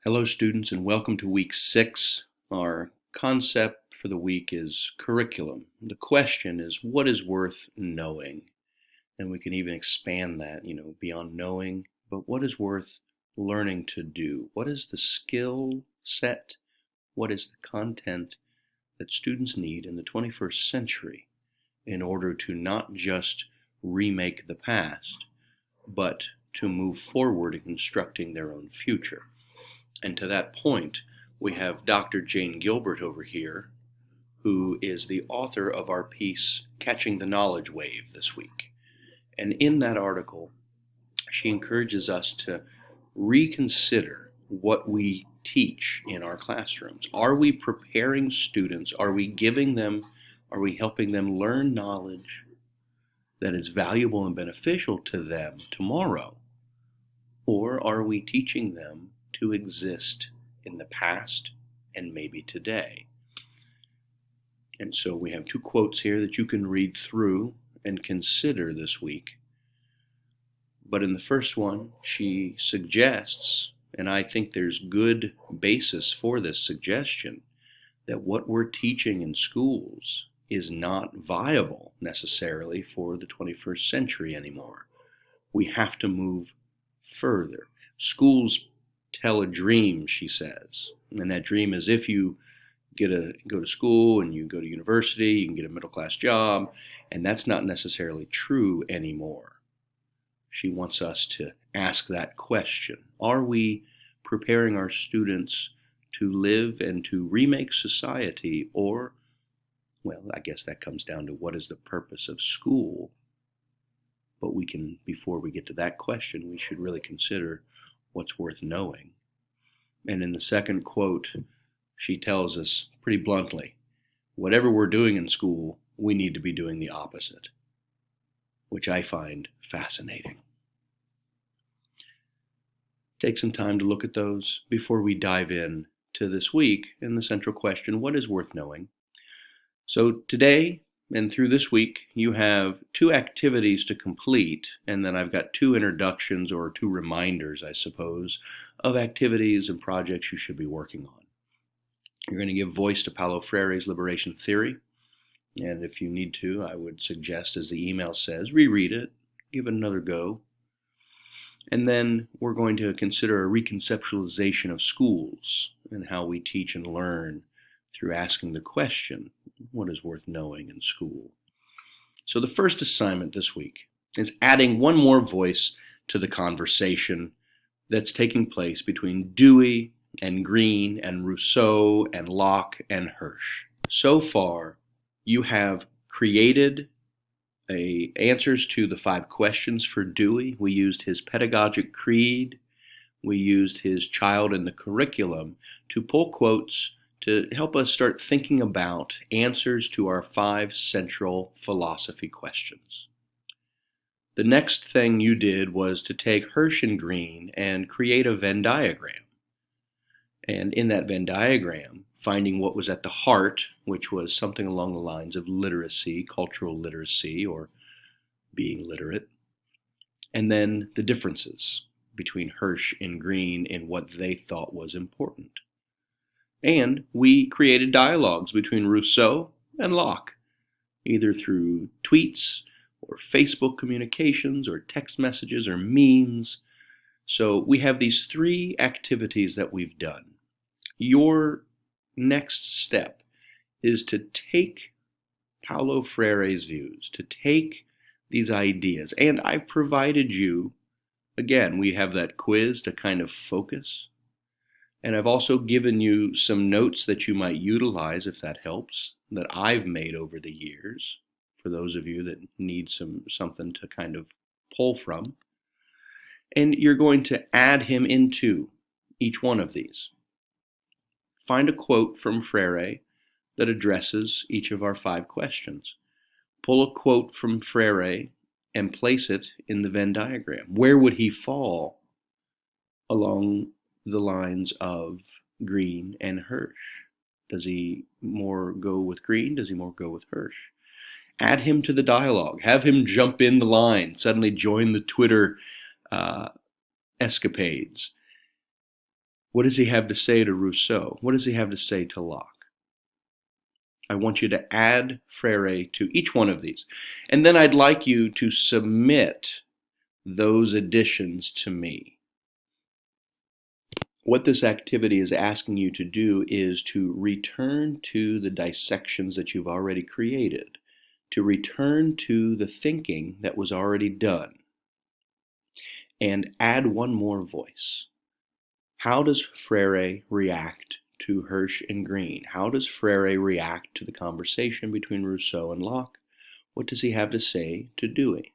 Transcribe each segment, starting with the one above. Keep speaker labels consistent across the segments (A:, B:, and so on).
A: Hello, students, and welcome to week 6. Our concept for the week is curriculum. The question is, what is worth knowing? And we can even expand that, beyond knowing, but what is worth learning to do? What is the skill set? What is the content that students need in the 21st century in order to not just remake the past, but to move forward in constructing their own future? And to that point, we have Dr. Jane Gilbert over here, who is the author of our piece, Catching the Knowledge Wave, this week. And in that article, she encourages us to reconsider what we teach in our classrooms. Are we preparing students? Are we helping them learn knowledge that is valuable and beneficial to them tomorrow? Or are we teaching them to exist in the past and maybe today? And so we have two quotes here that you can read through and consider this week. But in the first one, she suggests, and I think there's good basis for this suggestion, that what we're teaching in schools is not viable necessarily for the 21st century anymore. We have to move further. Schools tell a dream, she says, and that dream is if you go to school and you go to university, you can get a middle-class job, and that's not necessarily true anymore. She wants us to ask that question. Are we preparing our students to live and to remake society, or, well, I guess that comes down to what is the purpose of school? But before we get to that question, we should really consider what's worth knowing. And in the second quote, she tells us pretty bluntly, whatever we're doing in school, we need to be doing the opposite, which I find fascinating. Take some time to look at those before we dive in to this week and the central question, what is worth knowing? So today and through this week, you have 2 activities to complete, and then I've got 2 introductions or 2 reminders, I suppose, of activities and projects you should be working on. You're going to give voice to Paulo Freire's Liberation Theory, and if you need to, I would suggest, as the email says, reread it, give it another go. And then we're going to consider a reconceptualization of schools and how we teach and learn through asking the question, what is worth knowing in school? So the first assignment this week is adding one more voice to the conversation that's taking place between Dewey and Green and Rousseau and Locke and Hirsch. So far, you have created answers to the 5 questions for Dewey. We used his pedagogic creed. We used his child in the curriculum to pull quotes to help us start thinking about answers to our 5 central philosophy questions. The next thing you did was to take Hirsch and Green and create a Venn diagram. And in that Venn diagram, finding what was at the heart, which was something along the lines of literacy, cultural literacy, or being literate, and then the differences between Hirsch and Green in what they thought was important. And we created dialogues between Rousseau and Locke, either through tweets or Facebook communications or text messages or memes. So we have these 3 activities that we've done. Your next step is to take Paulo Freire's views, to take these ideas, and I've provided you, again, we have that quiz to kind of focus. And I've also given you some notes that you might utilize, if that helps, that I've made over the years, for those of you that need something to kind of pull from. And you're going to add him into each one of these. Find a quote from Freire that addresses each of our 5 questions. Pull a quote from Freire and place it in the Venn diagram. Where would he fall along the lines of Green and Hirsch? Does he more go with Green? Does he more go with Hirsch? Add him to the dialogue. Have him jump in the line, suddenly join the Twitter escapades. What does he have to say to Rousseau? What does he have to say to Locke? I want you to add Freire to each one of these. And then I'd like you to submit those additions to me. What this activity is asking you to do is to return to the dissections that you've already created, to return to the thinking that was already done, and add one more voice. How does Freire react to Hirsch and Green? How does Freire react to the conversation between Rousseau and Locke? What does he have to say to Dewey?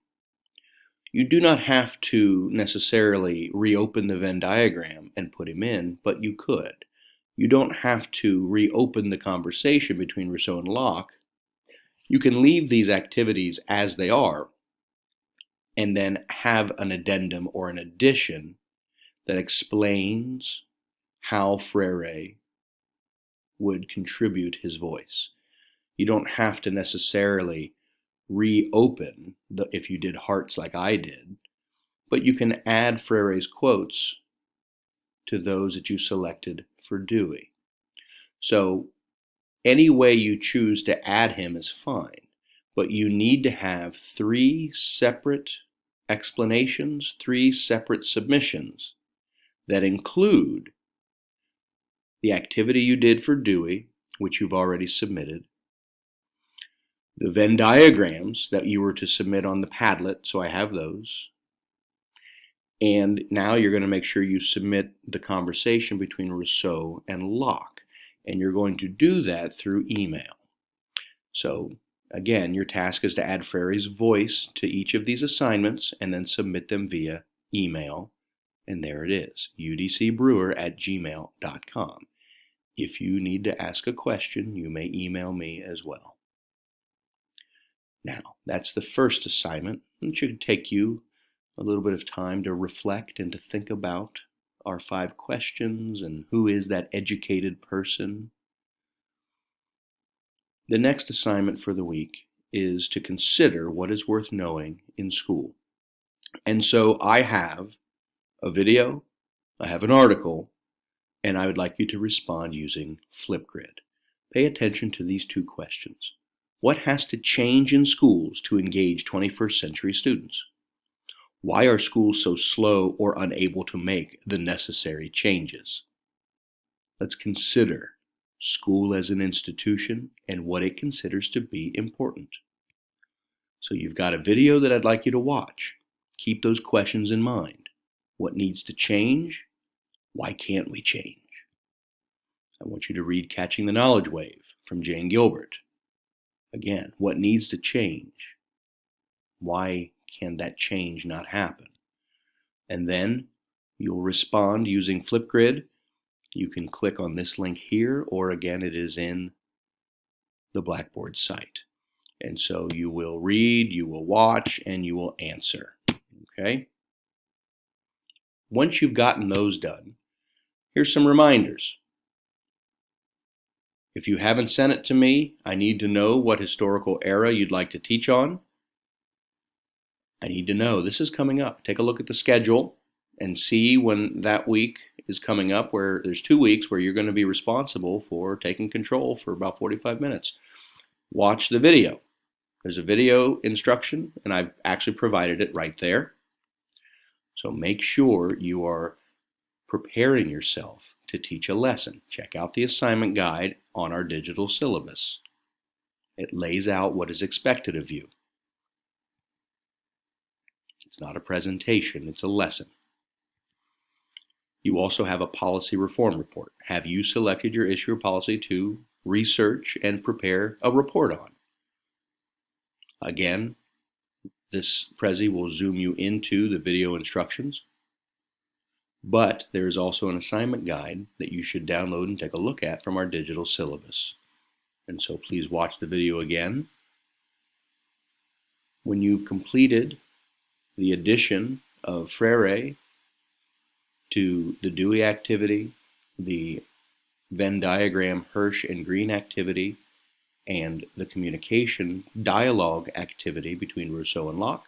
A: You do not have to necessarily reopen the Venn diagram and put him in, but you could. You don't have to reopen the conversation between Rousseau and Locke. You can leave these activities as they are and then have an addendum or an addition that explains how Freire would contribute his voice. You don't have to necessarily reopen if you did hearts like I did, but you can add Freire's quotes to those that you selected for Dewey. So any way you choose to add him is fine, but you need to have 3 separate explanations, 3 separate submissions that include the activity you did for Dewey, which you've already submitted, the Venn diagrams that you were to submit on the Padlet, so I have those, and now you're going to make sure you submit the conversation between Rousseau and Locke, and you're going to do that through email. So again, your task is to add Freire's voice to each of these assignments and then submit them via email, and there it is, udcbrewer@gmail.com. If you need to ask a question, you may email me as well. Now, that's the first assignment. It should take you a little bit of time to reflect and to think about our 5 questions and who is that educated person. The next assignment for the week is to consider what is worth knowing in school. And so I have a video, I have an article, and I would like you to respond using Flipgrid. Pay attention to these 2 questions. What has to change in schools to engage 21st century students? Why are schools so slow or unable to make the necessary changes? Let's consider school as an institution and what it considers to be important. So you've got a video that I'd like you to watch. Keep those questions in mind. What needs to change? Why can't we change? I want you to read Catching the Knowledge Wave from Jane Gilbert. Again, what needs to change? Why can that change not happen? And then you'll respond using Flipgrid. You can click on this link here, or again, it is in the Blackboard site. And so you will read, you will watch, and you will answer. Okay? Once you've gotten those done, here's some reminders. If you haven't sent it to me, I need to know what historical era you'd like to teach on. I need to know this is coming up. Take a look at the schedule and see when that week is coming up, where there's 2 weeks where you're going to be responsible for taking control for about 45 minutes. Watch the video. There's a video instruction, and I've actually provided it right there. So make sure you are preparing yourself to teach a lesson. Check out the assignment guide on our digital syllabus. It lays out what is expected of you. It's not a presentation, it's a lesson. You also have a policy reform report. Have you selected your issue or policy to research and prepare a report on? Again, this Prezi will zoom you into the video instructions, but there is also an assignment guide that you should download and take a look at from our digital syllabus. And so please watch the video again. When you've completed the addition of Freire to the Dewey activity, the Venn diagram Hirsch and Green activity, and the communication dialogue activity between Rousseau and Locke,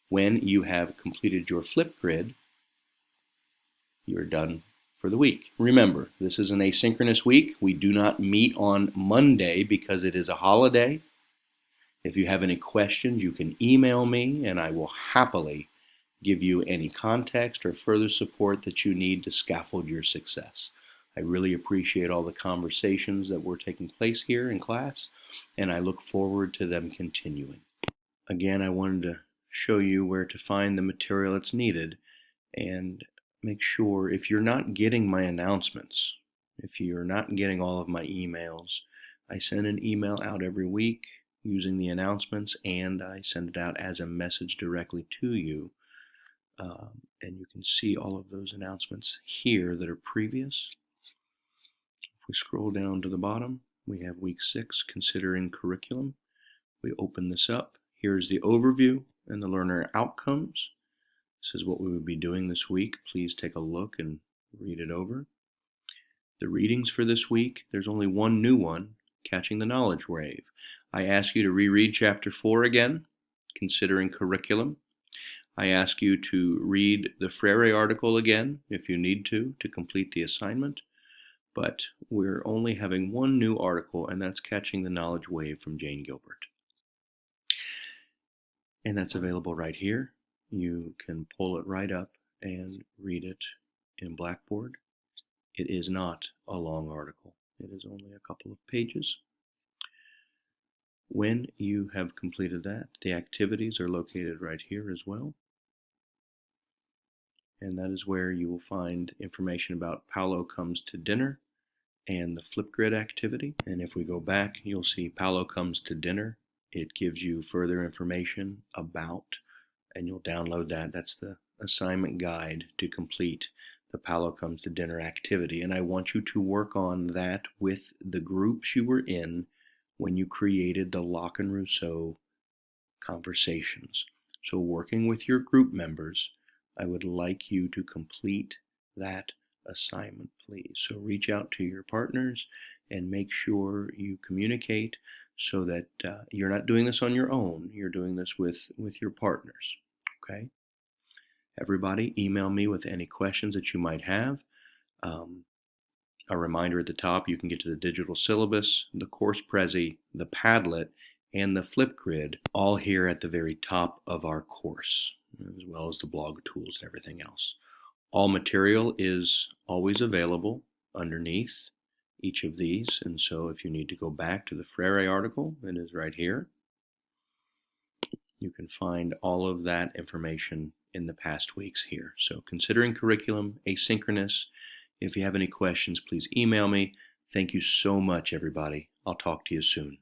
A: when you have completed your Flipgrid, you're done for for the week. Remember, this is an asynchronous week. We do not meet on Monday because it is a holiday. If you have any questions, you can email me and I will happily give you any context or further support that you need to scaffold your success. I really appreciate all the conversations that were taking place here in class, and I look forward to them continuing. Again, I wanted to show you where to find the material that's needed, and make sure if you're not getting my announcements, if you're not getting all of my emails, I send an email out every week using the announcements, and I send it out as a message directly to you. And you can see all of those announcements here that are previous. If we scroll down to the bottom, we have week 6, considering curriculum. We open this up. Here's the overview and the learner outcomes. This is what we would be doing this week. Please take a look and read it over. The readings for this week, there's only one new one, Catching the Knowledge Wave. I ask you to reread chapter 4 again, considering curriculum. I ask you to read the Freire article again if you need to complete the assignment. But we're only having one new article, and that's Catching the Knowledge Wave from Jane Gilbert. And that's available right here. You can pull it right up and read it in Blackboard. It is not a long article. It is only a couple of pages. When you have completed that, the activities are located right here as well. And that is where you will find information about Paolo Comes to Dinner and the Flipgrid activity. And if we go back, you'll see Paolo Comes to Dinner. It gives you further information about, and you'll download that. That's the assignment guide to complete the Paolo Comes to Dinner activity. And I want you to work on that with the groups you were in when you created the Locke and Rousseau conversations. So working with your group members, I would like you to complete that assignment, please. So reach out to your partners and make sure you communicate so that you're not doing this on your own. You're doing this with your partners, okay? Everybody, email me with any questions that you might have. A reminder at the top, you can get to the digital syllabus, the course Prezi, the Padlet, and the Flipgrid, all here at the very top of our course, as well as the blog tools and everything else. All material is always available underneath each of these, and so if you need to go back to the Freire article, it is right here. You can find all of that information in the past weeks here. So considering curriculum, asynchronous. If you have any questions, please email me. Thank you so much, everybody. I'll talk to you soon.